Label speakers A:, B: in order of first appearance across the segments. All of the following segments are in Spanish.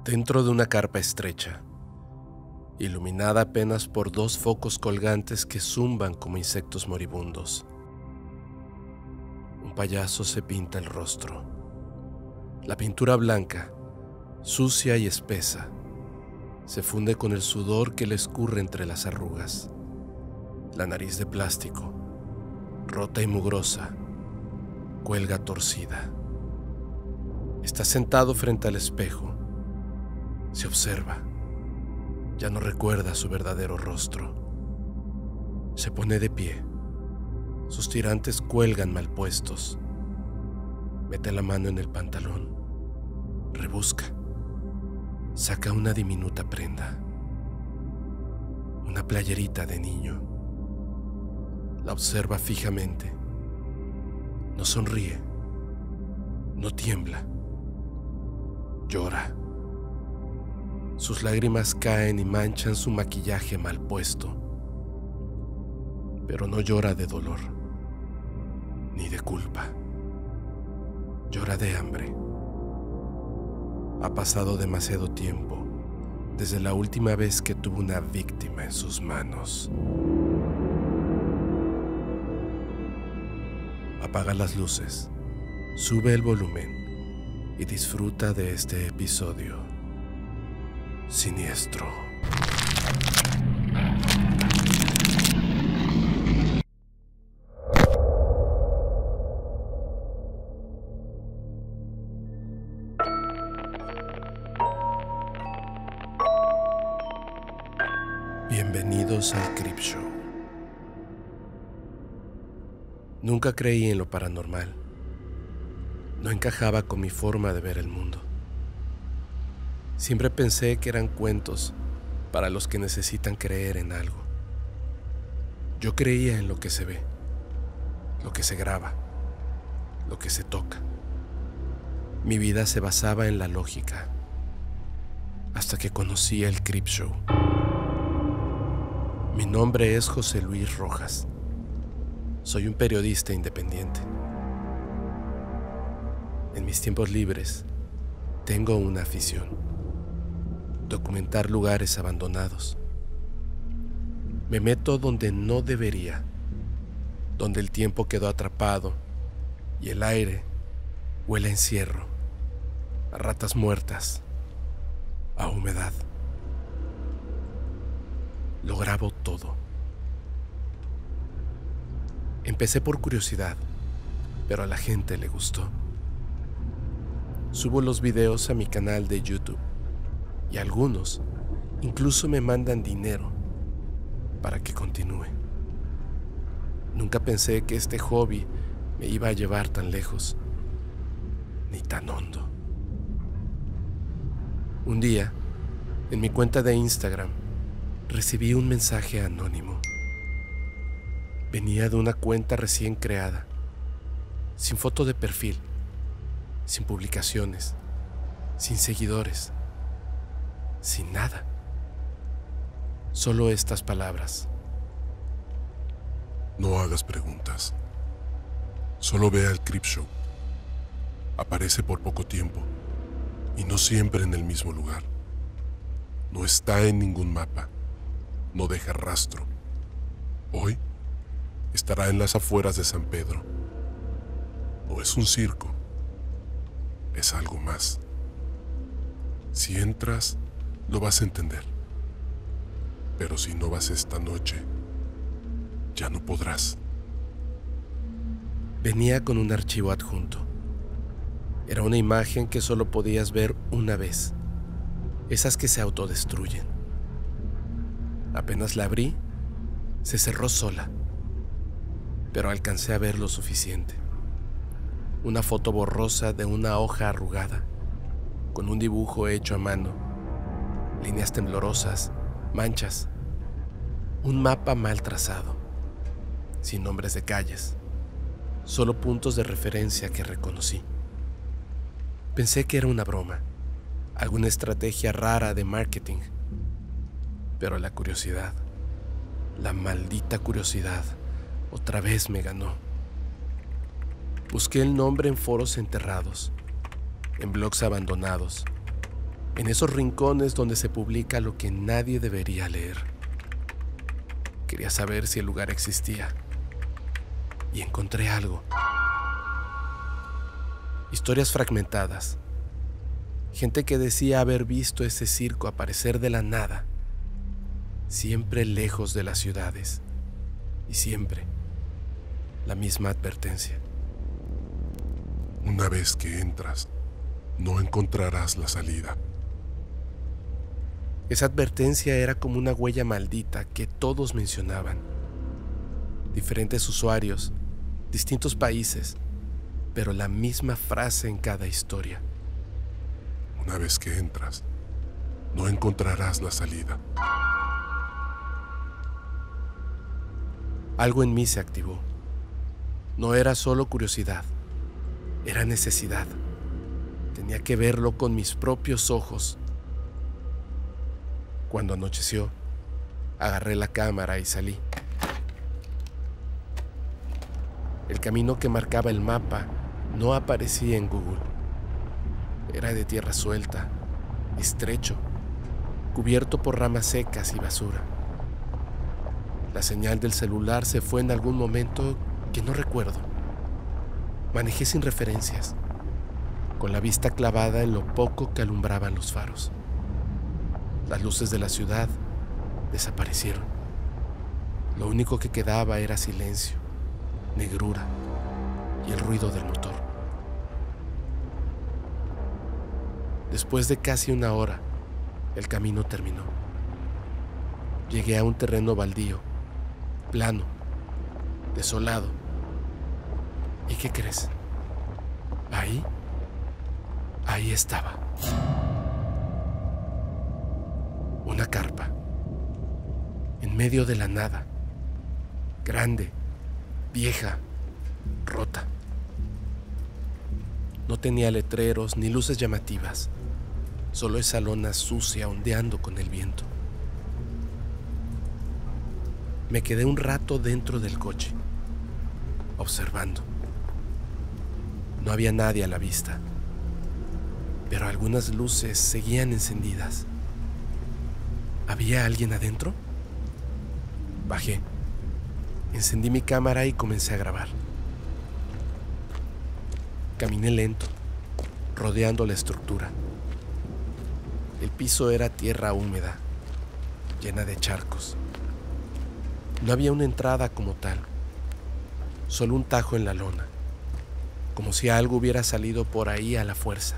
A: Dentro de una carpa estrecha, iluminada apenas por dos focos colgantes que zumban como insectos moribundos, un payaso se pinta el rostro. La pintura blanca, sucia y espesa, se funde con el sudor que le escurre entre las arrugas. La nariz de plástico, rota y mugrosa, cuelga torcida. Está sentado frente al espejo. Se observa. Ya no recuerda su verdadero rostro. Se pone de pie. Sus tirantes cuelgan mal puestos. Mete la mano en el pantalón. Rebusca. Saca una diminuta prenda. Una playerita de niño. La observa fijamente. No sonríe. No tiembla. Llora. Sus lágrimas caen y manchan su maquillaje mal puesto. Pero no llora de dolor, ni de culpa. Llora de hambre. Ha pasado demasiado tiempo desde la última vez que tuvo una víctima en sus manos. Apaga las luces, sube el volumen y disfruta de este episodio siniestro. Bienvenidos al Creepshow. Nunca creí en lo paranormal. No encajaba con mi forma de ver el mundo. Siempre pensé que eran cuentos para los que necesitan creer en algo. Yo creía en lo que se ve, lo que se graba, lo que se toca. Mi vida se basaba en la lógica, hasta que conocí el Creepshow. Mi nombre es José Luis Rojas. Soy un periodista independiente. En mis tiempos libres, tengo una afición: documentar lugares abandonados. Me meto donde no debería, donde el tiempo quedó atrapado y el aire huele a encierro, a ratas muertas, a humedad. Lo grabo todo. Empecé por curiosidad, pero a la gente le gustó. Subo los videos a mi canal de YouTube y algunos incluso me mandan dinero para que continúe. Nunca pensé que este hobby me iba a llevar tan lejos, ni tan hondo. Un día, en mi cuenta de Instagram, recibí un mensaje anónimo. Venía de una cuenta recién creada, sin foto de perfil, sin publicaciones, sin seguidores, sin nada. Solo estas palabras:
B: no hagas preguntas. Solo ve al Creepshow. Aparece por poco tiempo y no siempre en el mismo lugar. No está en ningún mapa. No deja rastro. Hoy estará en las afueras de San Pedro. No es un circo. Es algo más. Si entras, lo vas a entender. Pero si no vas esta noche, ya no podrás.
A: Venía con un archivo adjunto. Era una imagen que solo podías ver una vez. Esas que se autodestruyen. Apenas la abrí, se cerró sola. Pero alcancé a ver lo suficiente. Una foto borrosa de una hoja arrugada, con un dibujo hecho a mano, líneas temblorosas, manchas, un mapa mal trazado, sin nombres de calles, solo puntos de referencia que reconocí. Pensé que era una broma, alguna estrategia rara de marketing, pero la curiosidad, la maldita curiosidad, otra vez me ganó. Busqué el nombre en foros enterrados, en blogs abandonados, en esos rincones donde se publica lo que nadie debería leer. Quería saber si el lugar existía y encontré algo. Historias fragmentadas. Gente que decía haber visto ese circo aparecer de la nada, siempre lejos de las ciudades, y siempre la misma advertencia.
B: Una vez que entras, no encontrarás la salida.
A: Esa advertencia era como una huella maldita que todos mencionaban. Diferentes usuarios, distintos países, pero la misma frase en cada historia.
B: Una vez que entras, no encontrarás la salida.
A: Algo en mí se activó. No era solo curiosidad, era necesidad. Tenía que verlo con mis propios ojos. Cuando anocheció, agarré la cámara y salí. El camino que marcaba el mapa no aparecía en Google. Era de tierra suelta, estrecho, cubierto por ramas secas y basura. La señal del celular se fue en algún momento que no recuerdo. Manejé sin referencias, con la vista clavada en lo poco que alumbraban los faros. Las luces de la ciudad desaparecieron. Lo único que quedaba era silencio, negrura y el ruido del motor. Después de casi una hora, el camino terminó. Llegué a un terreno baldío, plano, desolado. ¿Y qué crees? Ahí estaba. Una carpa, en medio de la nada, grande, vieja, rota. No tenía letreros ni luces llamativas, solo esa lona sucia ondeando con el viento. Me quedé un rato dentro del coche, observando. No había nadie a la vista, pero algunas luces seguían encendidas. ¿Había alguien adentro? Bajé, encendí mi cámara y comencé a grabar. Caminé lento, rodeando la estructura. El piso era tierra húmeda, llena de charcos. No había una entrada como tal, solo un tajo en la lona, como si algo hubiera salido por ahí a la fuerza.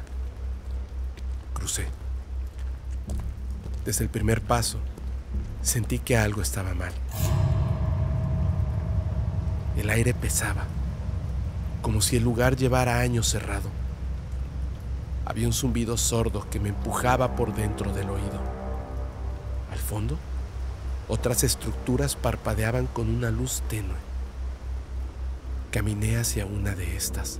A: Crucé. Desde el primer paso, sentí que algo estaba mal. El aire pesaba, como si el lugar llevara años cerrado. Había un zumbido sordo que me empujaba por dentro del oído. Al fondo, otras estructuras parpadeaban con una luz tenue. Caminé hacia una de estas.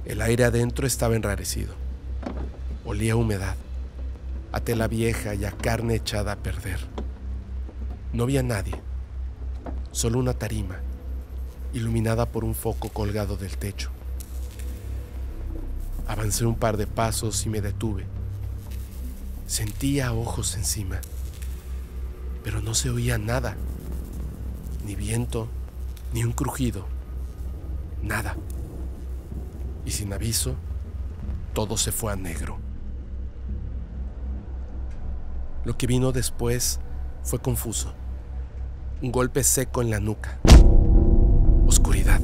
A: El aire adentro estaba enrarecido. Olía a humedad, a tela vieja y a carne echada a perder. No había nadie, solo una tarima, iluminada por un foco colgado del techo. Avancé un par de pasos y me detuve. Sentía ojos encima, pero no se oía nada, ni viento, ni un crujido, nada. Y sin aviso, todo se fue a negro. Lo que vino después fue confuso. Un golpe seco en la nuca. Oscuridad.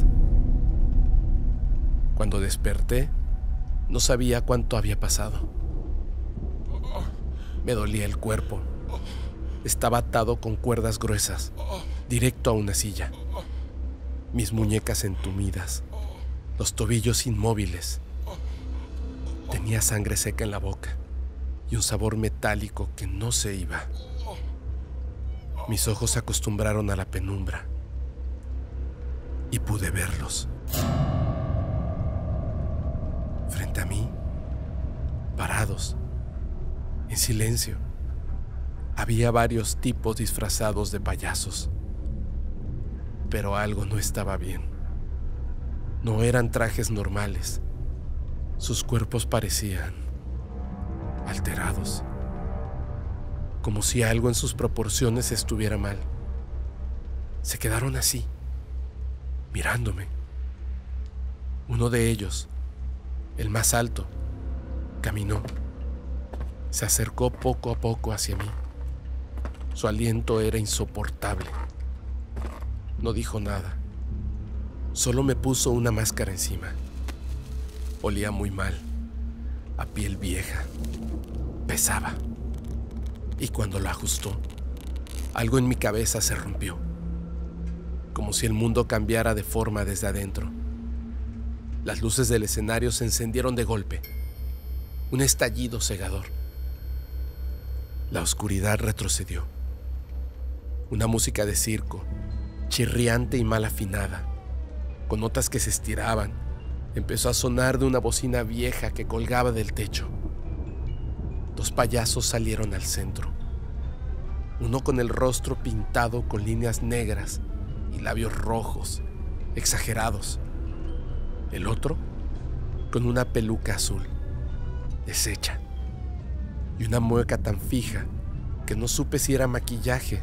A: Cuando desperté, no sabía cuánto había pasado. Me dolía el cuerpo. Estaba atado con cuerdas gruesas, directo a una silla. Mis muñecas entumidas, los tobillos inmóviles. Tenía sangre seca en la boca y un sabor metálico que no se iba. Mis ojos se acostumbraron a la penumbra y pude verlos. Frente a mí, parados, en silencio, había varios tipos disfrazados de payasos. Pero algo no estaba bien. No eran trajes normales, Sus cuerpos parecían alterados, como si algo en sus proporciones estuviera mal. Se quedaron así, mirándome. Uno de ellos, el más alto, caminó. Se acercó poco a poco hacia mí. Su aliento era insoportable. No dijo nada. Solo me puso una máscara encima. Olía muy mal, a piel vieja. Pesaba. Y cuando lo ajustó, algo en mi cabeza se rompió, como si el mundo cambiara de forma desde adentro. Las luces del escenario se encendieron de golpe. Un estallido cegador. La oscuridad retrocedió. Una música de circo, chirriante y mal afinada, con notas que se estiraban, empezó a sonar de una bocina vieja que colgaba del techo. Dos payasos salieron al centro. Uno con el rostro pintado con líneas negras y labios rojos, exagerados. El otro con una peluca azul, deshecha, y una mueca tan fija que no supe si era maquillaje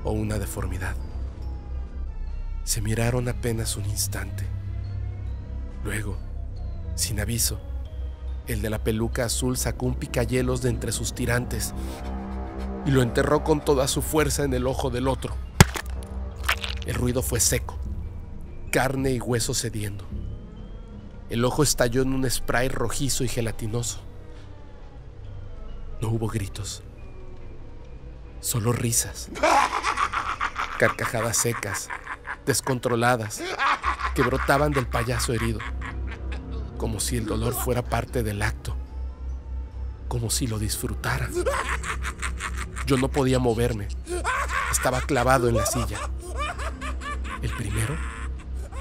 A: o una deformidad. Se miraron apenas un instante. Luego, sin aviso, el de la peluca azul sacó un picahielos de entre sus tirantes y lo enterró con toda su fuerza en el ojo del otro. El ruido fue seco, carne y hueso cediendo. El ojo estalló en un spray rojizo y gelatinoso. No hubo gritos, solo risas, carcajadas secas, descontroladas, que brotaban del payaso herido, como si el dolor fuera parte del acto, como si lo disfrutara. Yo no podía moverme, estaba clavado en la silla. El primero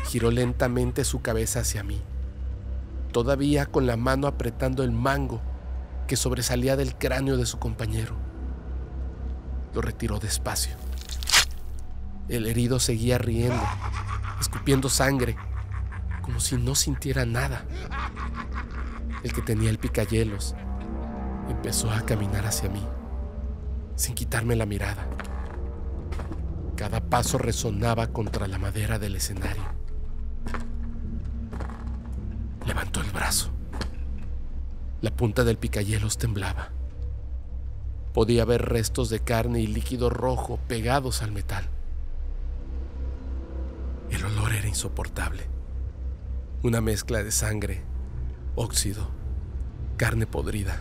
A: giró lentamente su cabeza hacia mí, todavía con la mano apretando el mango que sobresalía del cráneo de su compañero. Lo retiró despacio. El herido seguía riendo, escupiendo sangre, como si no sintiera nada. El que tenía el picahielos empezó a caminar hacia mí, sin quitarme la mirada. Cada paso resonaba contra la madera del escenario. Levantó el brazo. La punta del picahielos temblaba. Podía ver restos de carne y líquido rojo pegados al metal. El olor era insoportable. Una mezcla de sangre, óxido, carne podrida.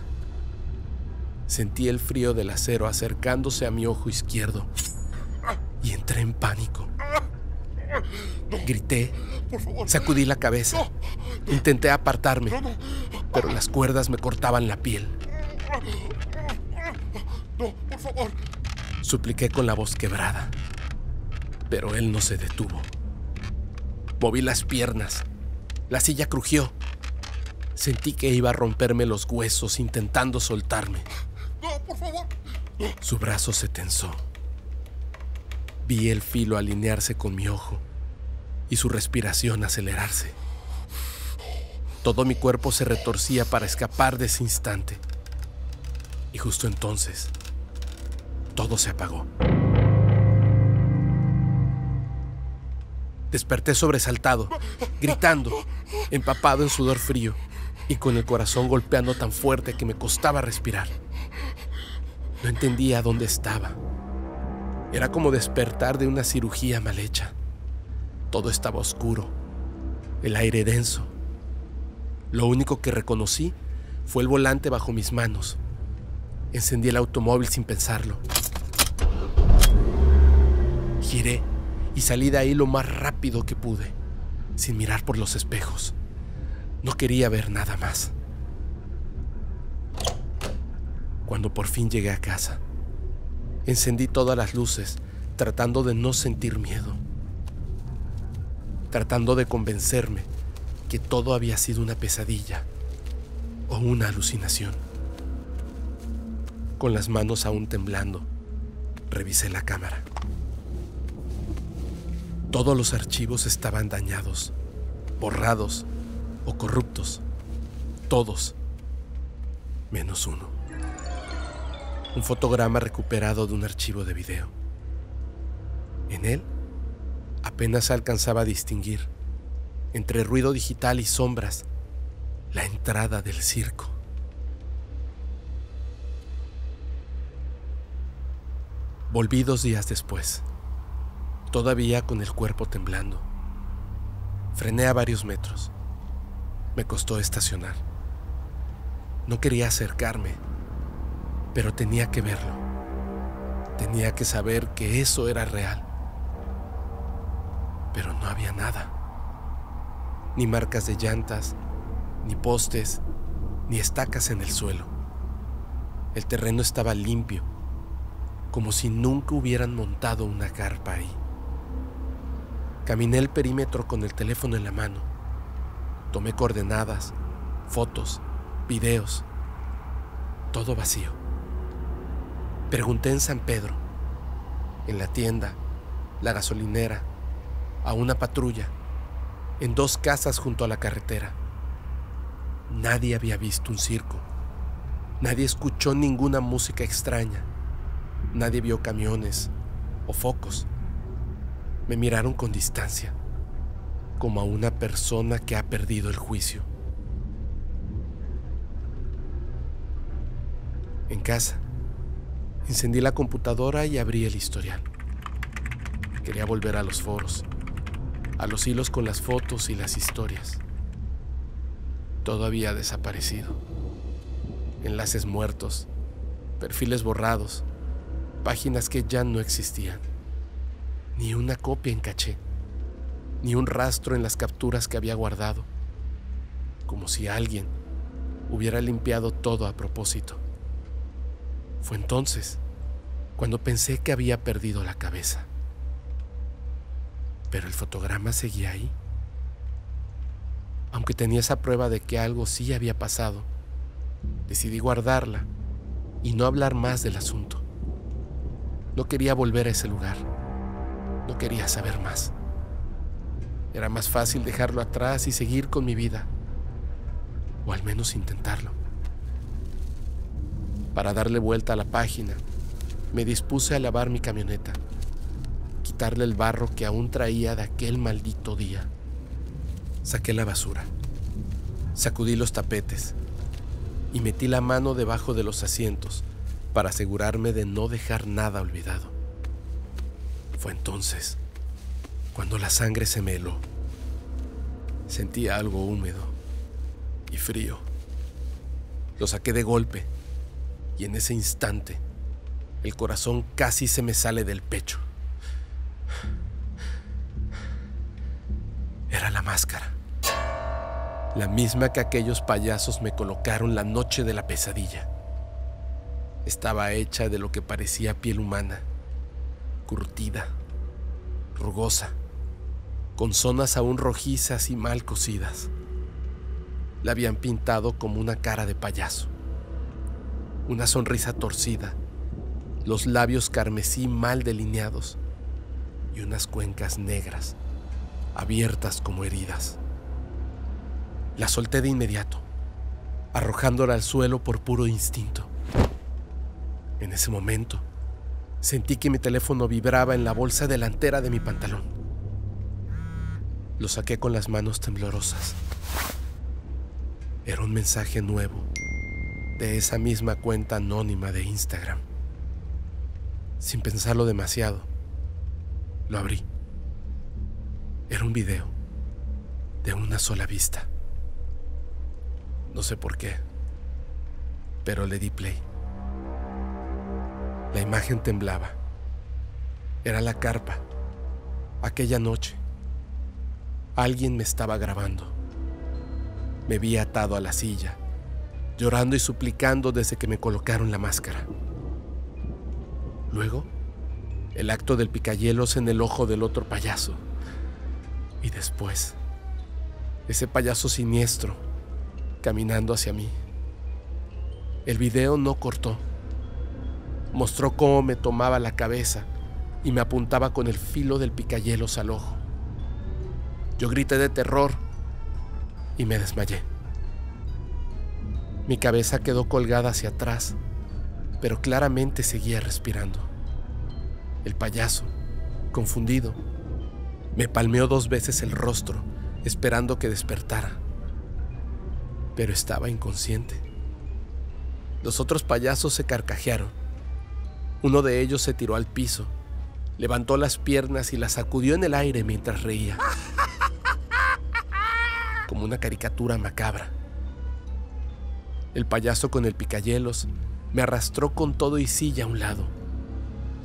A: Sentí el frío del acero acercándose a mi ojo izquierdo y entré en pánico. Grité, sacudí la cabeza, intenté apartarme, pero las cuerdas me cortaban la piel.
B: No, por favor.
A: Supliqué con la voz quebrada, pero él no se detuvo. Moví las piernas, la silla crujió. Sentí que iba a romperme los huesos intentando soltarme.
B: No, por favor.
A: Su brazo se tensó. Vi el filo alinearse con mi ojo y su respiración acelerarse. Todo mi cuerpo se retorcía para escapar de ese instante. Y justo entonces, todo se apagó. Desperté sobresaltado, gritando, empapado en sudor frío y con el corazón golpeando tan fuerte que me costaba respirar. No entendía dónde estaba. Era como despertar de una cirugía mal hecha. Todo estaba oscuro, el aire denso. Lo único que reconocí fue el volante bajo mis manos. Encendí el automóvil sin pensarlo. Giré y salí de ahí lo más rápido que pude, sin mirar por los espejos. No quería ver nada más. Cuando por fin llegué a casa, encendí todas las luces, tratando de no sentir miedo, tratando de convencerme que todo había sido una pesadilla o una alucinación. Con las manos aún temblando, revisé la cámara. Todos los archivos estaban dañados, borrados o corruptos. todos, menos uno. Un fotograma recuperado de un archivo de video. En él apenas alcanzaba a distinguir, entre ruido digital y sombras, la entrada del circo. Volví 2 días después, todavía con el cuerpo temblando. Frené a varios metros. Me costó estacionar. No quería acercarme, pero tenía que verlo. Tenía que saber que eso era real. Pero no había nada. Ni marcas de llantas, ni postes, ni estacas en el suelo. El terreno estaba limpio, como si nunca hubieran montado una carpa ahí. Caminé el perímetro con el teléfono en la mano. Tomé coordenadas, fotos, videos. Todo vacío. Pregunté en San Pedro, en la tienda, la gasolinera, a una patrulla, en 2 casas junto a la carretera. Nadie había visto un circo. Nadie escuchó ninguna música extraña. Nadie vio camiones o focos. Me miraron con distancia, como a una persona que ha perdido el juicio. En casa, encendí la computadora y abrí el historial. Quería volver a los foros, a los hilos con las fotos y las historias. Todo había desaparecido. Enlaces muertos, perfiles borrados, páginas que ya no existían. Ni una copia en caché, ni un rastro en las capturas que había guardado, como si alguien hubiera limpiado todo a propósito. Fue entonces cuando pensé que había perdido la cabeza. Pero el fotograma seguía ahí. Aunque tenía esa prueba de que algo sí había pasado, decidí guardarla y no hablar más del asunto. No quería volver a ese lugar. No quería saber más. Era más fácil dejarlo atrás y seguir con mi vida, o al menos intentarlo. Para darle vuelta a la página, me dispuse a lavar mi camioneta, quitarle el barro que aún traía de aquel maldito día. Saqué la basura, sacudí los tapetes y metí la mano debajo de los asientos para asegurarme de no dejar nada olvidado. Fue entonces cuando la sangre se me heló. Sentía algo húmedo y frío. Lo saqué de golpe y en ese instante el corazón casi se me sale del pecho. Era la máscara, la misma que aquellos payasos me colocaron la noche de la pesadilla. Estaba hecha de lo que parecía piel humana, curtida, rugosa, con zonas aún rojizas y mal cosidas. La habían pintado como una cara de payaso, una sonrisa torcida, los labios carmesí mal delineados y unas cuencas negras, abiertas como heridas. La solté de inmediato, arrojándola al suelo por puro instinto. En ese momento, sentí que mi teléfono vibraba en la bolsa delantera de mi pantalón. Lo saqué con las manos temblorosas. Era un mensaje nuevo de esa misma cuenta anónima de Instagram. Sin pensarlo demasiado, lo abrí. Era un video de una sola vista. No sé por qué, pero le di play. La imagen temblaba. Era la carpa. Aquella noche, alguien me estaba grabando. Me vi atado a la silla, llorando y suplicando desde que me colocaron la máscara. Luego, el acto del picahielos en el ojo del otro payaso. Y después, ese payaso siniestro caminando hacia mí. El video no cortó. Mostró cómo me tomaba la cabeza y me apuntaba con el filo del picahielos al ojo. Yo grité de terror y me desmayé. Mi cabeza quedó colgada hacia atrás, pero claramente seguía respirando. El payaso, confundido, me palmeó 2 veces el rostro, esperando que despertara. Pero estaba inconsciente. Los otros payasos se carcajearon. Uno de ellos se tiró al piso, levantó las piernas y las sacudió en el aire mientras reía, como una caricatura macabra. El payaso con el picahielos me arrastró con todo y silla a un lado.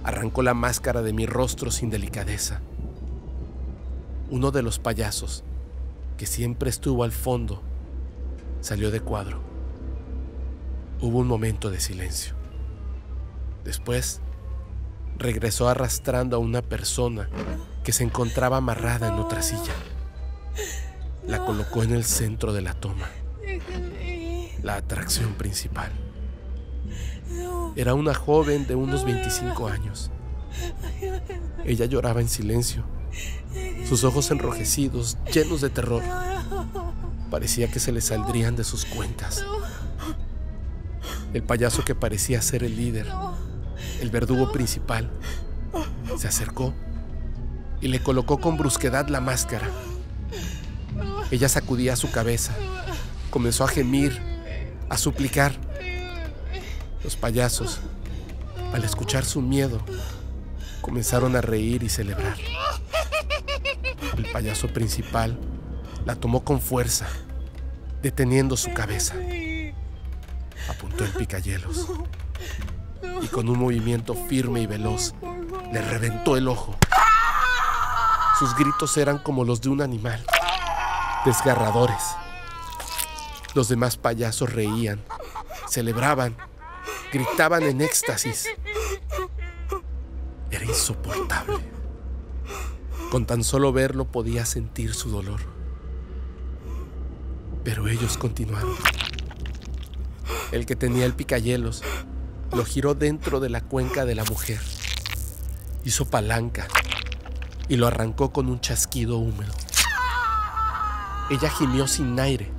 A: Arrancó la máscara de mi rostro sin delicadeza. Uno de los payasos, que siempre estuvo al fondo, salió de cuadro. Hubo un momento de silencio. Después, regresó arrastrando a una persona que se encontraba amarrada en otra silla. La colocó en el centro de la toma, la atracción principal. Era una joven de unos 25 años. Ella lloraba en silencio, sus ojos enrojecidos, llenos de terror. Parecía que se le saldrían de sus cuentas. El payaso, que parecía ser el líder, el verdugo principal, se acercó y le colocó con brusquedad la máscara. Ella sacudía su cabeza, comenzó a gemir, a suplicar. Los payasos, al escuchar su miedo, comenzaron a reír y celebrar. El payaso principal la tomó con fuerza, deteniendo su cabeza. Apuntó el picahielos y con un movimiento firme y veloz le reventó el ojo. Sus gritos eran como los de un animal, desgarradores. Los demás payasos reían, celebraban, gritaban en éxtasis. Era insoportable. Con tan solo verlo podía sentir su dolor. Pero ellos continuaron. El que tenía el picahielos lo giró dentro de la cuenca de la mujer. Hizo palanca y lo arrancó con un chasquido húmedo. Ella gimió sin aire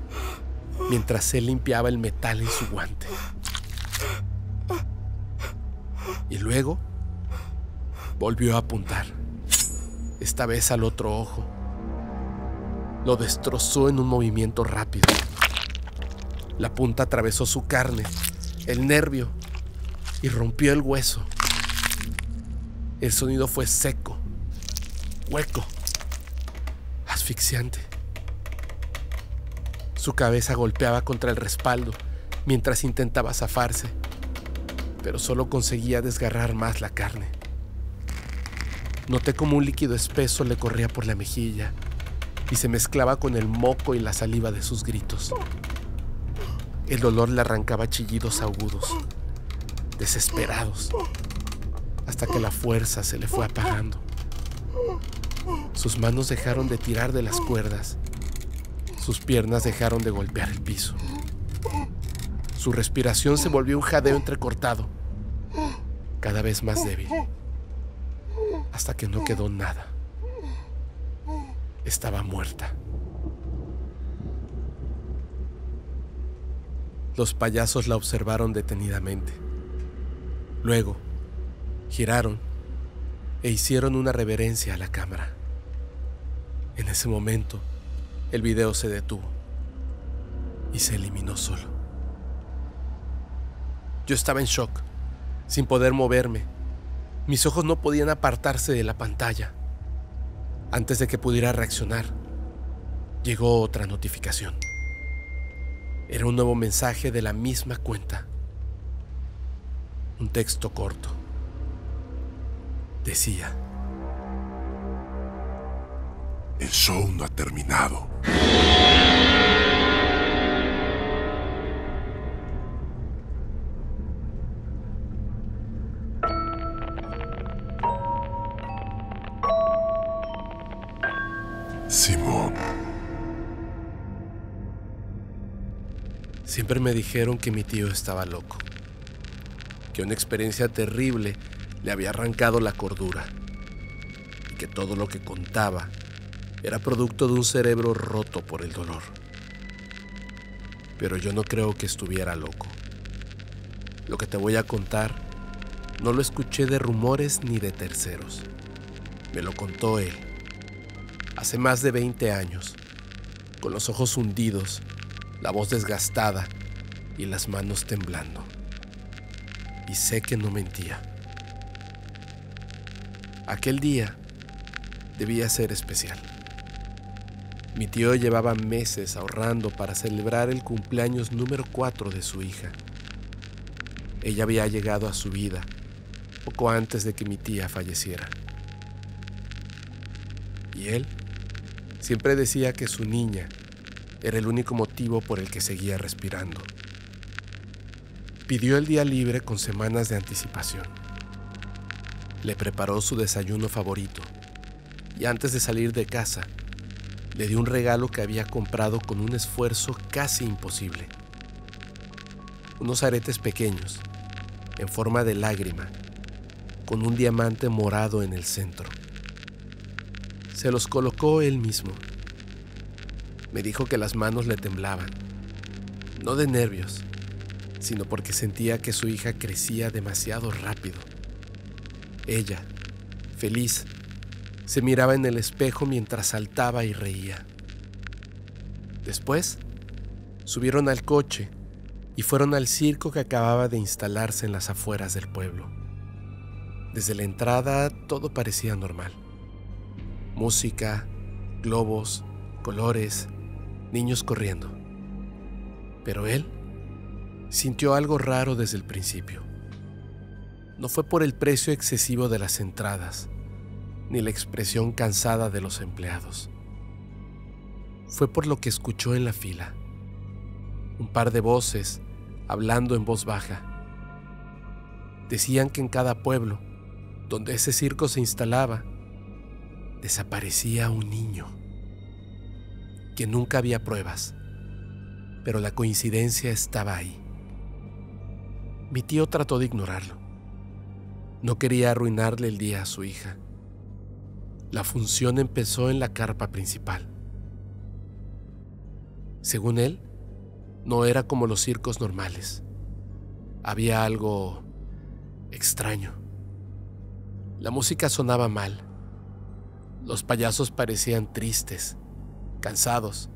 A: mientras él limpiaba el metal en su guante. Y luego volvió a apuntar, esta vez al otro ojo. Lo destrozó en un movimiento rápido. La punta atravesó su carne, el nervio, y rompió el hueso. El sonido fue seco, hueco, asfixiante. Su cabeza golpeaba contra el respaldo mientras intentaba zafarse, pero solo conseguía desgarrar más la carne. Noté como un líquido espeso le corría por la mejilla y se mezclaba con el moco y la saliva de sus gritos. El dolor le arrancaba chillidos agudos, desesperados, hasta que la fuerza se le fue apagando. Sus manos dejaron de tirar de las cuerdas, sus piernas dejaron de golpear el piso. Su respiración se volvió un jadeo entrecortado, cada vez más débil, hasta que no quedó nada. Estaba muerta. Los payasos la observaron detenidamente. Luego, giraron e hicieron una reverencia a la cámara. En ese momento, el video se detuvo y se eliminó solo. Yo estaba en shock, sin poder moverme. Mis ojos no podían apartarse de la pantalla. Antes de que pudiera reaccionar, llegó otra notificación. Era un nuevo mensaje de la misma cuenta. Un texto corto. Decía:
B: el show no ha terminado. Simón.
A: Siempre me dijeron que mi tío estaba loco, que una experiencia terrible le había arrancado la cordura y que todo lo que contaba era producto de un cerebro roto por el dolor. pero yo no creo que estuviera loco. Lo que te voy a contar no lo escuché de rumores ni de terceros. Me lo contó él, hace más de 20 años, con los ojos hundidos, la voz desgastada y las manos temblando. Y sé que no mentía. Aquel día debía ser especial. Mi tío llevaba meses ahorrando para celebrar el cumpleaños número 4 de su hija. Ella había llegado a su vida poco antes de que mi tía falleciera. Y él siempre decía que su niña era el único motivo por el que seguía respirando. Pidió el día libre con semanas de anticipación. Le preparó su desayuno favorito y antes de salir de casa, le dio un regalo que había comprado con un esfuerzo casi imposible. Unos aretes pequeños, en forma de lágrima, con un diamante morado en el centro. Se los colocó él mismo. Me dijo que las manos le temblaban, no de nervios, sino porque sentía que su hija crecía demasiado rápido. Ella, feliz, se miraba en el espejo mientras saltaba y reía. Después, subieron al coche y fueron al circo que acababa de instalarse en las afueras del pueblo. Desde la entrada todo parecía normal. Música, globos, colores, niños corriendo. Pero él sintió algo raro desde el principio. No fue por el precio excesivo de las entradas, ni la expresión cansada de los empleados. Fue por lo que escuchó en la fila. Un par de voces hablando en voz baja. Decían que en cada pueblo donde ese circo se instalaba, desaparecía un niño. Que nunca había pruebas, pero la coincidencia estaba ahí. Mi tío trató de ignorarlo. No quería arruinarle el día a su hija. La función empezó en la carpa principal. Según él, no era como los circos normales. Había algo extraño. La música sonaba mal. Los payasos parecían tristes, cansados.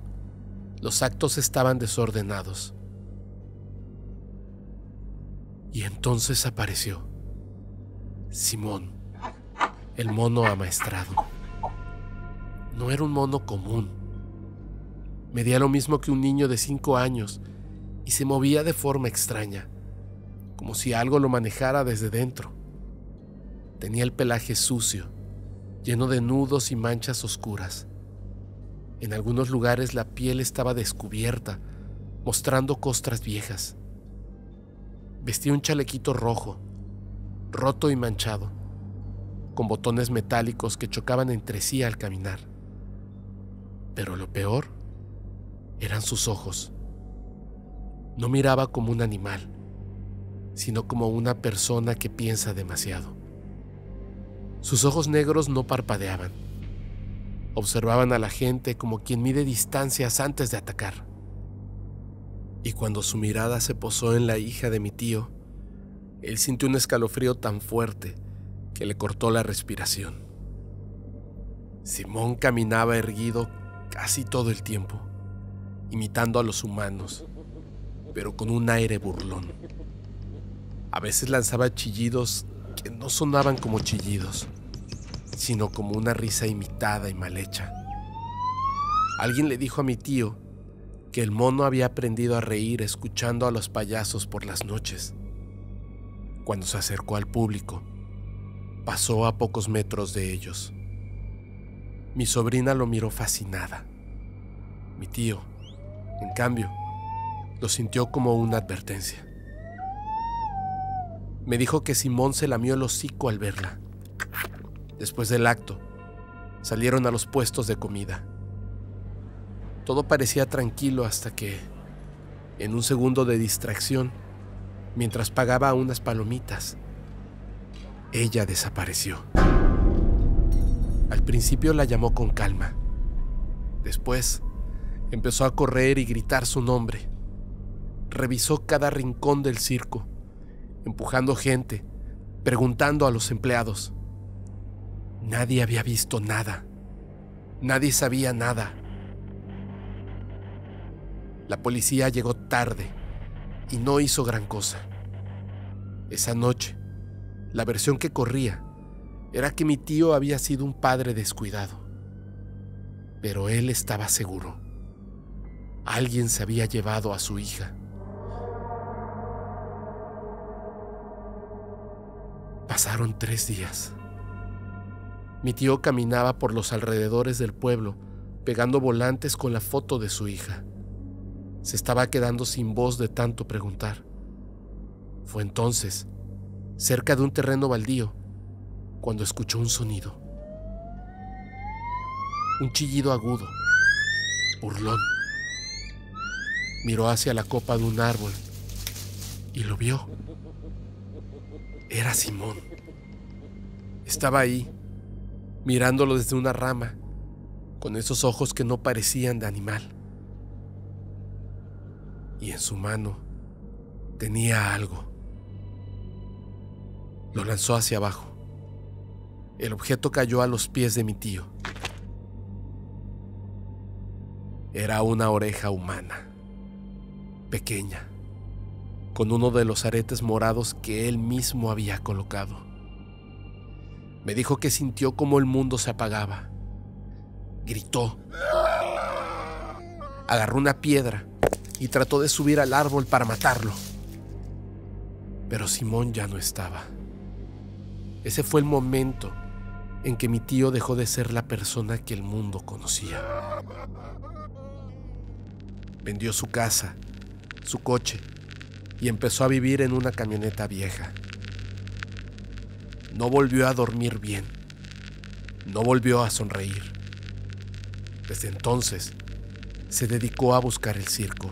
A: Los actos estaban desordenados. Y entonces apareció Simón, el mono amaestrado. No era un mono común. Medía lo mismo que un niño de 5 años y se movía de forma extraña, como si algo lo manejara desde dentro. Tenía el pelaje sucio, lleno de nudos y manchas oscuras. En algunos lugares la piel estaba descubierta, mostrando costras viejas. Vestía un chalequito rojo, roto y manchado, con botones metálicos que chocaban entre sí al caminar. Pero lo peor eran sus ojos. No miraba como un animal, sino como una persona que piensa demasiado. Sus ojos negros no parpadeaban. Observaban a la gente como quien mide distancias antes de atacar. Y cuando su mirada se posó en la hija de mi tío, él sintió un escalofrío tan fuerte que le cortó la respiración. Simón caminaba erguido casi todo el tiempo, imitando a los humanos, pero con un aire burlón. A veces lanzaba chillidos que no sonaban como chillidos, sino como una risa imitada y mal hecha. Alguien le dijo a mi tío que el mono había aprendido a reír escuchando a los payasos por las noches. Cuando se acercó al público, pasó a pocos metros de ellos. Mi sobrina lo miró fascinada. Mi tío, en cambio, lo sintió como una advertencia. Me dijo que Simón se lamió el hocico al verla. Después del acto, salieron a los puestos de comida. Todo parecía tranquilo hasta que, en un segundo de distracción, mientras pagaba unas palomitas, ella desapareció. Al principio la llamó con calma. Después, empezó a correr y gritar su nombre. Revisó cada rincón del circo, empujando gente, preguntando a los empleados. Nadie había visto nada. Nadie sabía nada. La policía llegó tarde y no hizo gran cosa. Esa noche, la versión que corría era que mi tío había sido un padre descuidado. Pero él estaba seguro. Alguien se había llevado a su hija. Pasaron 3 días. Mi tío caminaba por los alrededores del pueblo, pegando volantes con la foto de su hija. Se estaba quedando sin voz de tanto preguntar. Fue entonces, cerca de un terreno baldío, cuando escuchó un sonido. Un chillido agudo, burlón. Miró hacia la copa de un árbol y lo vio. Era Simón. Estaba ahí, mirándolo desde una rama, con esos ojos que no parecían de animal. Y en su mano tenía algo. Lo lanzó hacia abajo. El objeto cayó a los pies de mi tío. Era una oreja humana, pequeña, con uno de los aretes morados que él mismo había colocado. Me dijo que sintió como el mundo se apagaba. Gritó. Agarró una piedra y trató de subir al árbol para matarlo. Pero Simón ya no estaba. Ese fue el momento en que mi tío dejó de ser la persona que el mundo conocía. Vendió su casa, su coche, y empezó a vivir en una camioneta vieja. No volvió a dormir bien. No volvió a sonreír. Desde entonces, se dedicó a buscar el circo.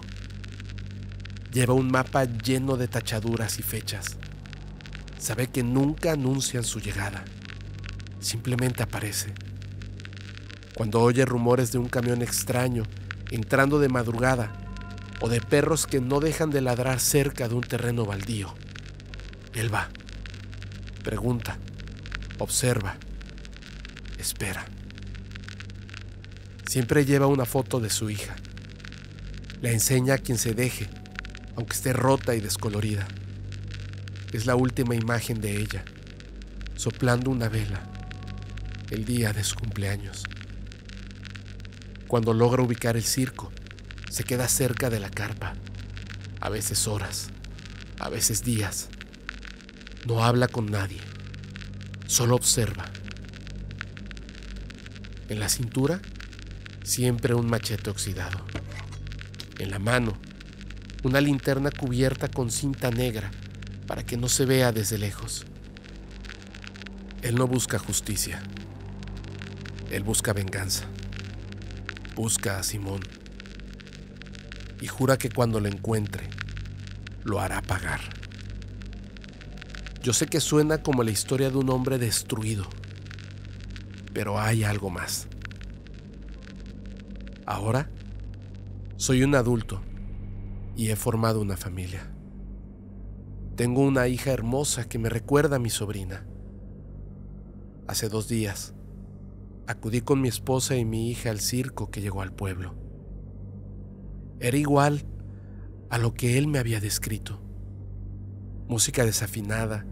A: Lleva un mapa lleno de tachaduras y fechas. Sabe que nunca anuncian su llegada. Simplemente aparece. Cuando oye rumores de un camión extraño entrando de madrugada o de perros que no dejan de ladrar cerca de un terreno baldío, él va, pregunta, observa, espera. Siempre lleva una foto de su hija. La enseña a quien se deje, aunque esté rota y descolorida. Es la última imagen de ella, soplando una vela, el día de su cumpleaños. Cuando logra ubicar el circo, se queda cerca de la carpa, a veces horas, a veces días. No habla con nadie, solo observa. En la cintura, siempre un machete oxidado. En la mano, una linterna cubierta con cinta negra para que no se vea desde lejos. Él no busca justicia. Él busca venganza. Busca a Simón. Y jura que cuando lo encuentre, lo hará pagar. Yo sé que suena como la historia de un hombre destruido, pero hay algo más. Ahora, soy un adulto y he formado una familia. Tengo una hija hermosa que me recuerda a mi sobrina. Hace 2 días, acudí con mi esposa y mi hija al circo que llegó al pueblo. Era igual a lo que él me había descrito. Música desafinada,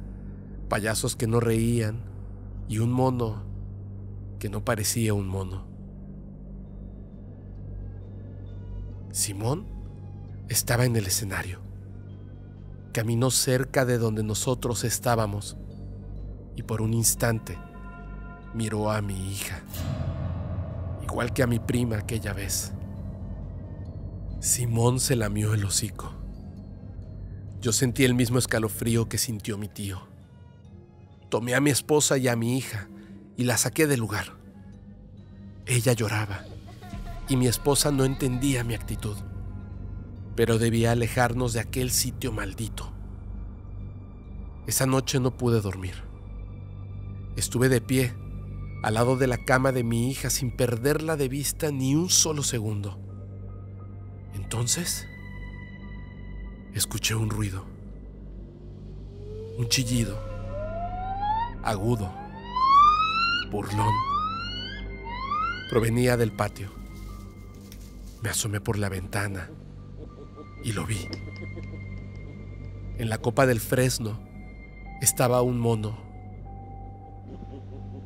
A: payasos que no reían y un mono que no parecía un mono. Simón estaba en el escenario. Caminó cerca de donde nosotros estábamos y por un instante miró a mi hija, igual que a mi prima aquella vez. Simón se lamió el hocico. Yo sentí el mismo escalofrío que sintió mi tío. Tomé a mi esposa y a mi hija y la saqué del lugar. Ella lloraba y mi esposa no entendía mi actitud, pero debía alejarnos de aquel sitio maldito. Esa noche no pude dormir. Estuve de pie, al lado de la cama de mi hija sin perderla de vista ni un solo segundo. Entonces, Escuché un ruido, un chillido, agudo, burlón. Provenía del patio. Me asomé por la ventana y lo vi. En la copa del fresno estaba un mono.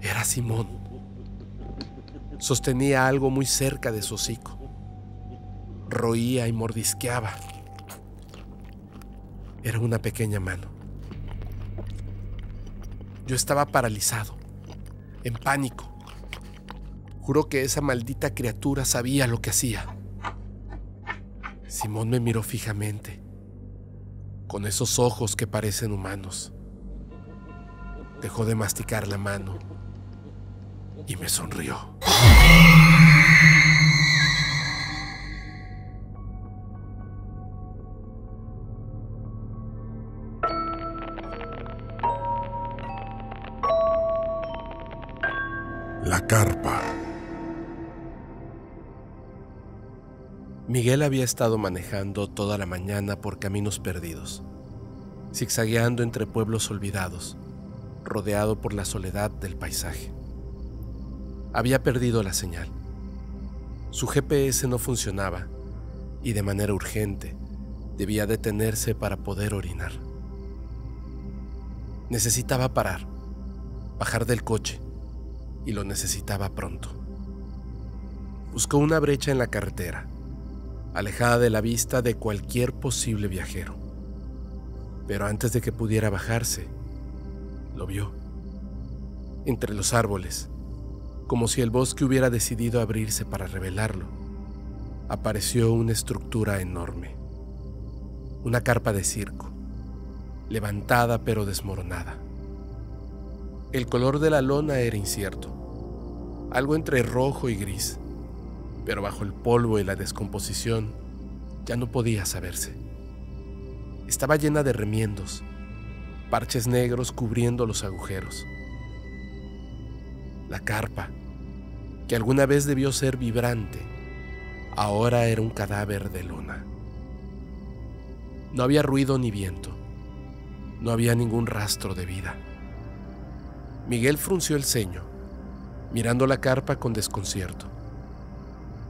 A: Era Simón. Sostenía algo muy cerca de su hocico. Roía y mordisqueaba. Era una pequeña mano. Yo estaba paralizado, en pánico. Juro que esa maldita criatura sabía lo que hacía. Simón me miró fijamente, con esos ojos que parecen humanos. Dejó de masticar la mano y me sonrió.
B: La carpa.
A: Miguel había estado manejando toda la mañana por caminos perdidos, zigzagueando entre pueblos olvidados, rodeado por la soledad del paisaje. Había perdido la señal. Su GPS no funcionaba y de manera urgente debía detenerse para poder orinar. Necesitaba parar, bajar del coche, y lo necesitaba pronto. Buscó una brecha en la carretera, alejada de la vista de cualquier posible viajero. Pero antes de que pudiera bajarse, lo vio. Entre los árboles, como si el bosque hubiera decidido abrirse para revelarlo, apareció una estructura enorme. Una carpa de circo, levantada pero desmoronada. El color de la lona era incierto, algo entre rojo y gris, pero bajo el polvo y la descomposición ya no podía saberse. Estaba llena de remiendos, parches negros cubriendo los agujeros. La carpa, que alguna vez debió ser vibrante, ahora era un cadáver de lona. No había ruido ni viento, no había ningún rastro de vida. Miguel frunció el ceño, mirando la carpa con desconcierto.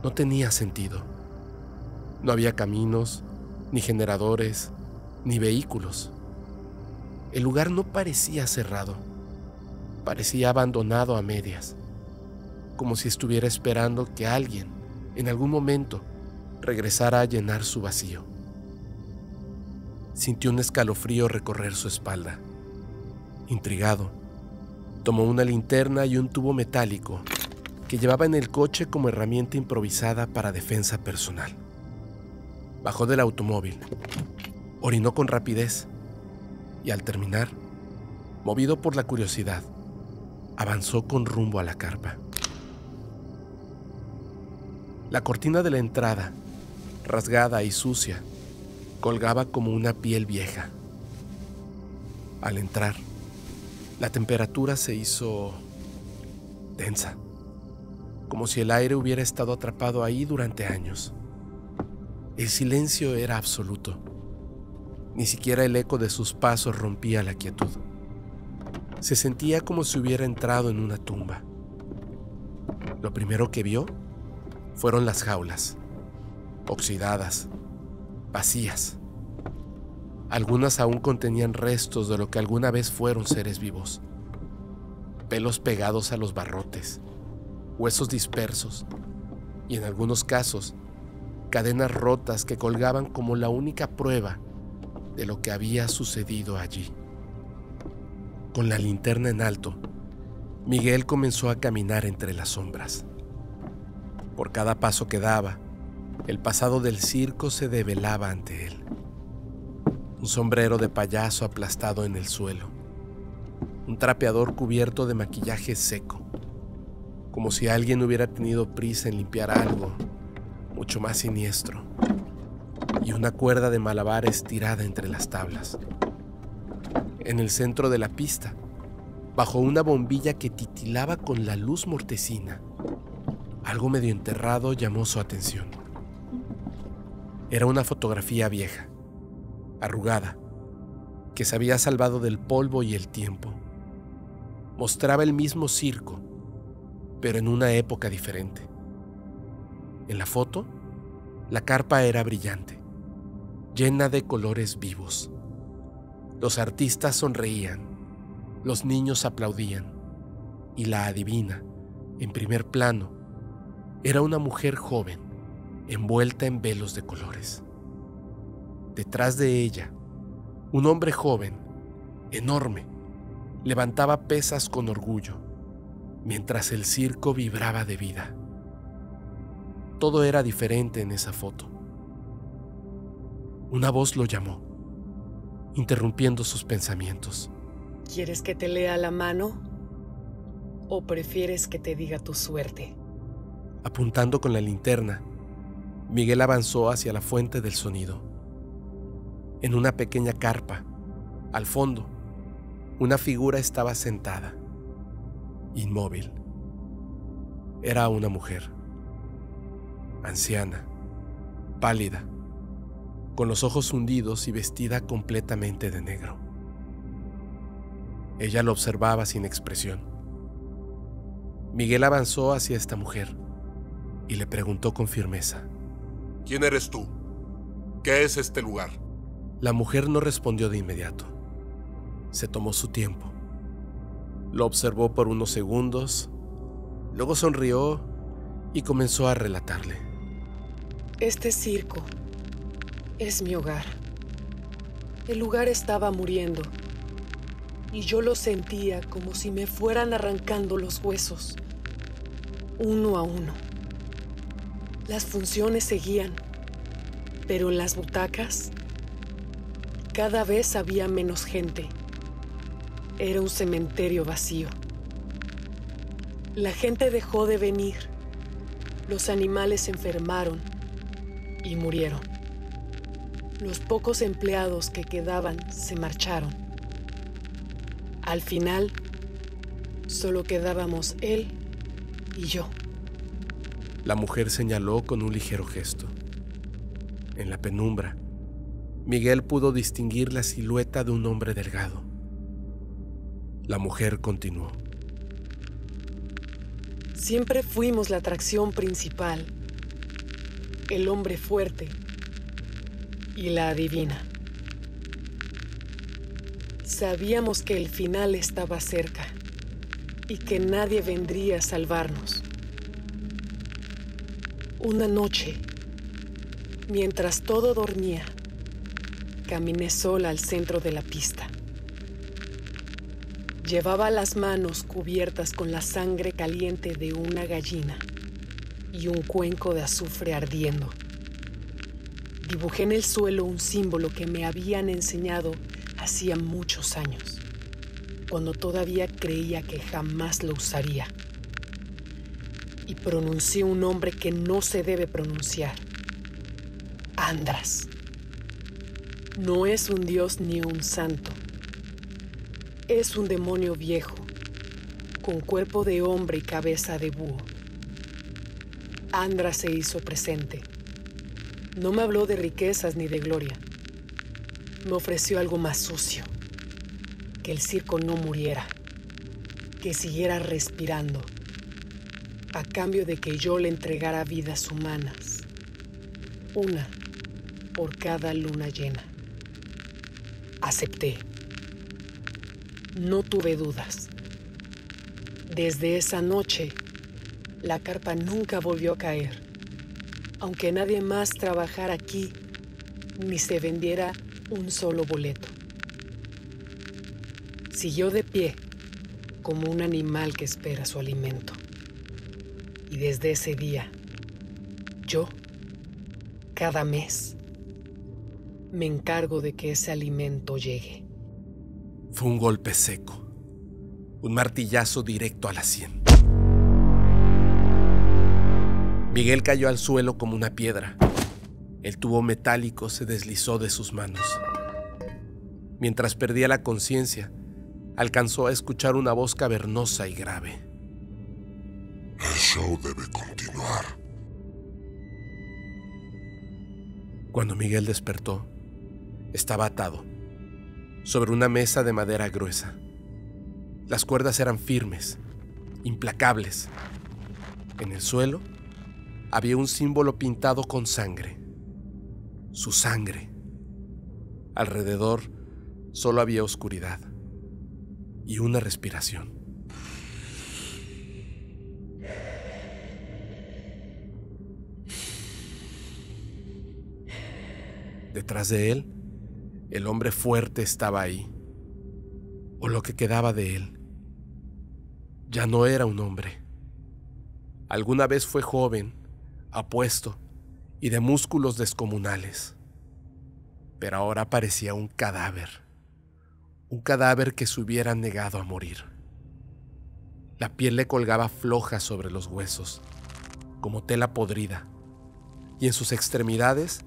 A: No tenía sentido. No había caminos, ni generadores, ni vehículos. El lugar no parecía cerrado. Parecía abandonado a medias, como si estuviera esperando que alguien, en algún momento, regresara a llenar su vacío. Sintió un escalofrío recorrer su espalda. Intrigado, tomó una linterna y un tubo metálico que llevaba en el coche como herramienta improvisada para defensa personal. Bajó del automóvil, orinó con rapidez y al terminar, movido por la curiosidad, avanzó con rumbo a la carpa. La cortina de la entrada, rasgada y sucia, colgaba como una piel vieja. Al entrar, la temperatura se hizo densa, como si el aire hubiera estado atrapado ahí durante años. El silencio era absoluto. Ni siquiera el eco de sus pasos rompía la quietud. Se sentía como si hubiera entrado en una tumba. Lo primero que vio fueron las jaulas, oxidadas, vacías. Algunas aún contenían restos de lo que alguna vez fueron seres vivos. Pelos pegados a los barrotes, huesos dispersos y en algunos casos cadenas rotas que colgaban como la única prueba de lo que había sucedido allí. Con la linterna en alto, Miguel comenzó a caminar entre las sombras. Por cada paso que daba, el pasado del circo se develaba ante él. Un sombrero de payaso aplastado en el suelo, un trapeador cubierto de maquillaje seco, como si alguien hubiera tenido prisa en limpiar algo mucho más siniestro, y una cuerda de malabares tirada entre las tablas. En el centro de la pista, bajo una bombilla que titilaba con la luz mortecina, algo medio enterrado llamó su atención. Era una fotografía vieja, arrugada, que se había salvado del polvo y el tiempo. Mostraba el mismo circo, pero en una época diferente. En la foto, la carpa era brillante, llena de colores vivos. Los artistas sonreían, los niños aplaudían, y la adivina, en primer plano, era una mujer joven, envuelta en velos de colores. Detrás de ella, un hombre joven, enorme, levantaba pesas con orgullo, mientras el circo vibraba de vida. Todo era diferente en esa foto. Una voz lo llamó, interrumpiendo sus pensamientos.
C: ¿Quieres que te lea la mano? ¿O prefieres que te diga tu suerte?
A: Apuntando con la linterna, Miguel avanzó hacia la fuente del sonido. En una pequeña carpa, al fondo, una figura estaba sentada, inmóvil. Era una mujer, anciana, pálida, con los ojos hundidos y vestida completamente de negro. Ella lo observaba sin expresión. Miguel avanzó hacia esta mujer y le preguntó con firmeza:
B: ¿Quién eres tú? ¿Qué es este lugar?
A: La mujer no respondió de inmediato. Se tomó su tiempo. Lo observó por unos segundos, luego sonrió y comenzó a relatarle.
C: Este circo es mi hogar. El lugar estaba muriendo y yo lo sentía como si me fueran arrancando los huesos, uno a uno. Las funciones seguían, pero en las butacas cada vez había menos gente. Era un cementerio vacío. La gente dejó de venir. Los animales se enfermaron y murieron. Los pocos empleados que quedaban se marcharon. Al final, solo quedábamos él y yo.
A: La mujer señaló con un ligero gesto. En la penumbra, Miguel pudo distinguir la silueta de un hombre delgado. La mujer continuó.
C: Siempre fuimos la atracción principal, el hombre fuerte y la adivina. Sabíamos que el final estaba cerca y que nadie vendría a salvarnos. Una noche, mientras todo dormía, caminé sola al centro de la pista. Llevaba las manos cubiertas con la sangre caliente de una gallina y un cuenco de azufre ardiendo. Dibujé en el suelo un símbolo que me habían enseñado hacía muchos años, cuando todavía creía que jamás lo usaría. Y pronuncié un nombre que no se debe pronunciar: Andras. No es un dios ni un santo. Es un demonio viejo, con cuerpo de hombre y cabeza de búho. Andras se hizo presente. No me habló de riquezas ni de gloria. Me ofreció algo más sucio: que el circo no muriera, que siguiera respirando, a cambio de que yo le entregara vidas humanas, una por cada luna llena. Acepté. No tuve dudas. Desde esa noche, la carpa nunca volvió a caer, aunque nadie más trabajara aquí ni se vendiera un solo boleto. Siguió de pie, como un animal que espera su alimento. Y desde ese día, yo, cada mes, me encargo de que ese alimento llegue.
A: Fue un golpe seco, un martillazo directo a la sien. Miguel cayó al suelo como una piedra. El tubo metálico se deslizó de sus manos. Mientras perdía la conciencia, alcanzó a escuchar una voz cavernosa y grave.
B: El show debe continuar.
A: Cuando Miguel despertó, Estaba atado, sobre una mesa de madera gruesa. Las cuerdas eran firmes, implacables. En el suelo había un símbolo pintado con sangre. Su sangre. Alrededor solo había oscuridad y una respiración. Detrás de él, el hombre fuerte estaba ahí, o lo que quedaba de él. Ya no era un hombre. Alguna vez fue joven, apuesto y de músculos descomunales, pero ahora parecía un cadáver que se hubiera negado a morir. La piel le colgaba floja sobre los huesos, como tela podrida, y en sus extremidades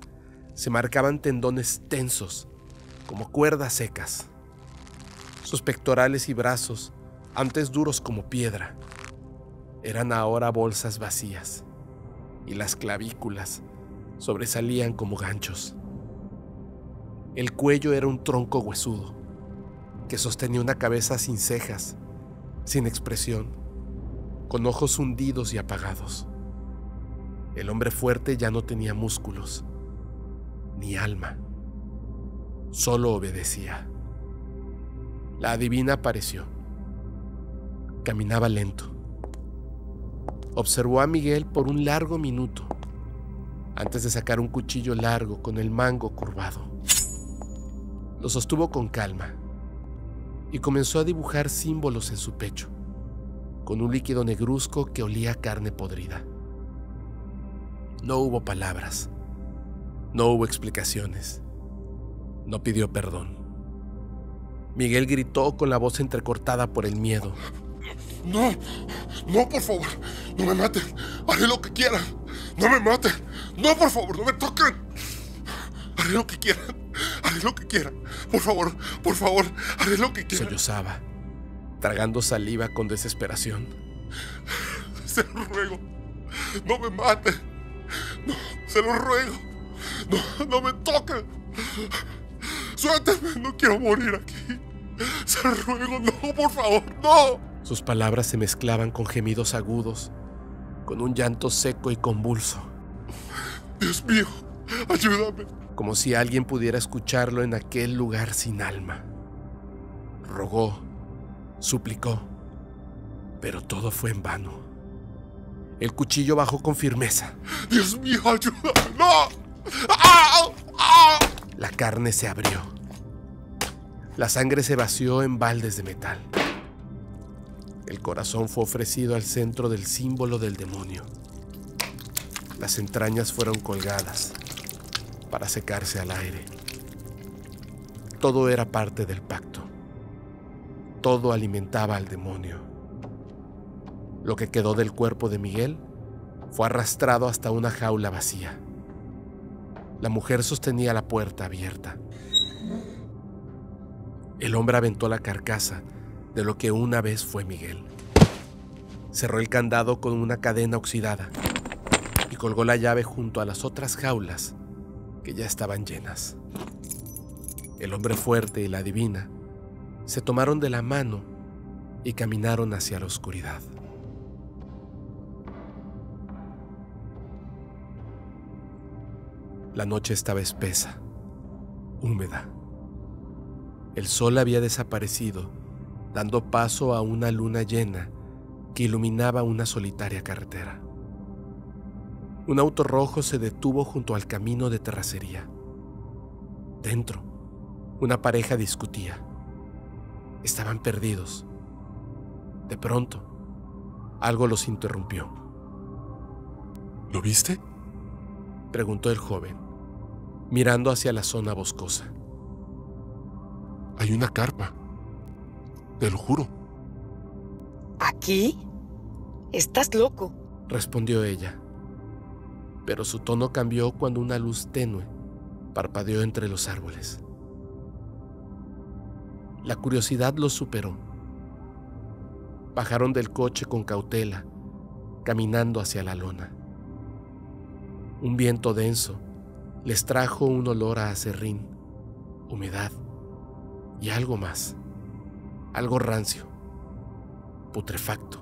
A: se marcaban tendones tensos, como cuerdas secas. Sus pectorales y brazos, antes duros como piedra, eran ahora bolsas vacías, y las clavículas sobresalían como ganchos. El cuello era un tronco huesudo, que sostenía una cabeza sin cejas, sin expresión, con ojos hundidos y apagados. El hombre fuerte ya no tenía músculos, ni alma, solo obedecía. La adivina apareció. Caminaba lento. Observó a Miguel por un largo minuto, antes de sacar un cuchillo largo con el mango curvado. Lo sostuvo con calma y comenzó a dibujar símbolos en su pecho, con un líquido negruzco que olía a carne podrida. No hubo palabras, no hubo explicaciones, no pidió perdón. Miguel gritó con la voz entrecortada por el miedo.
B: No, no, por favor, no me maten, haré lo que quieran, no me maten, no, por favor, no me toquen, haré lo que quieran, por favor, haré lo que quieran.
A: Sollozaba, tragando saliva con desesperación.
B: Se lo ruego, no me maten, no, se lo ruego, no me toquen, suéltenme, no quiero morir aquí, se lo ruego, no, por favor, no.
A: Sus palabras se mezclaban con gemidos agudos, con un llanto seco y convulso.
B: Dios mío, ayúdame.
A: Como si alguien pudiera escucharlo en aquel lugar sin alma. Rogó, suplicó, pero todo fue en vano. El cuchillo bajó con firmeza.
B: Dios mío, ayúdame, no. ¡Ah! ¡Ah!
A: La carne se abrió. La sangre se vació en baldes de metal. El corazón fue ofrecido al centro del símbolo del demonio. Las entrañas fueron colgadas para secarse al aire. Todo era parte del pacto. Todo alimentaba al demonio. Lo que quedó del cuerpo de Miguel fue arrastrado hasta una jaula vacía. La mujer sostenía la puerta abierta. El hombre aventó la carcasa de lo que una vez fue Miguel. Cerró el candado con una cadena oxidada y colgó la llave junto a las otras jaulas que ya estaban llenas. El hombre fuerte y la adivina se tomaron de la mano y caminaron hacia la oscuridad. La noche estaba espesa, húmeda. El sol había desaparecido, dando paso a una luna llena que iluminaba una solitaria carretera. Un auto rojo se detuvo junto al camino de terracería. Dentro, una pareja discutía. Estaban perdidos. De pronto, algo los interrumpió.
B: ¿Lo viste?
A: Preguntó el joven, mirando hacia la zona boscosa.
B: Hay una carpa. Te lo juro.
C: ¿Aquí? Estás loco.
A: Respondió ella. Pero su tono cambió cuando una luz tenue parpadeó entre los árboles. La curiosidad los superó. Bajaron del coche con cautela, caminando hacia la lona. Un viento denso les trajo un olor a aserrín humedad y algo más, algo rancio, putrefacto.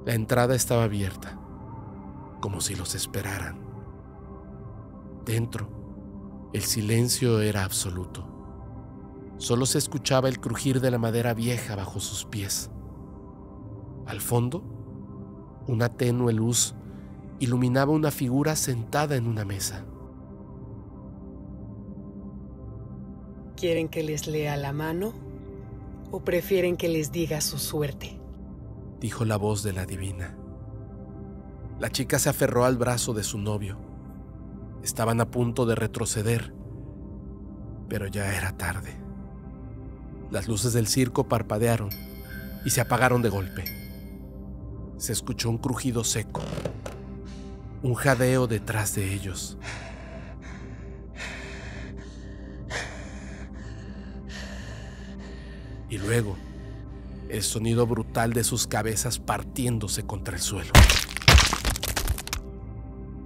A: La entrada estaba abierta, como si los esperaran. Dentro, el silencio era absoluto. Solo se escuchaba el crujir de la madera vieja bajo sus pies. Al fondo, una tenue luz iluminaba una figura sentada en una mesa.
C: ¿Quieren que les lea la mano o prefieren que les diga su suerte?,
A: dijo la voz de la adivina. La chica se aferró al brazo de su novio. Estaban a punto de retroceder, pero ya era tarde. Las luces del circo parpadearon y se apagaron de golpe. Se escuchó un crujido seco, un jadeo detrás de ellos. Y luego, el sonido brutal de sus cabezas partiéndose contra el suelo.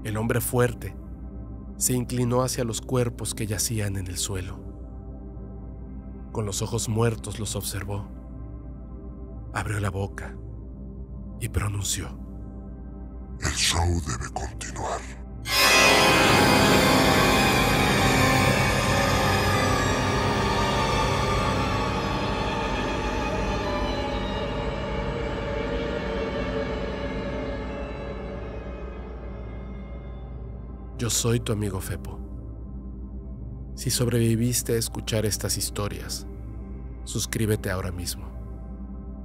A: El hombre fuerte se inclinó hacia los cuerpos que yacían en el suelo. Con los ojos muertos los observó. Abrió la boca y pronunció:
B: El show debe continuar.
A: Yo soy tu amigo Fepo. Si sobreviviste a escuchar estas historias, suscríbete ahora mismo.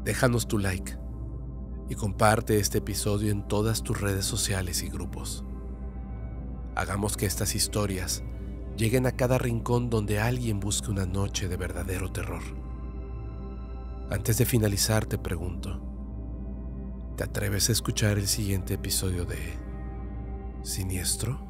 A: Déjanos tu like y comparte este episodio en todas tus redes sociales y grupos. Hagamos que estas historias lleguen a cada rincón donde alguien busque una noche de verdadero terror. Antes de finalizar, te pregunto, ¿te atreves a escuchar el siguiente episodio de Siniestro?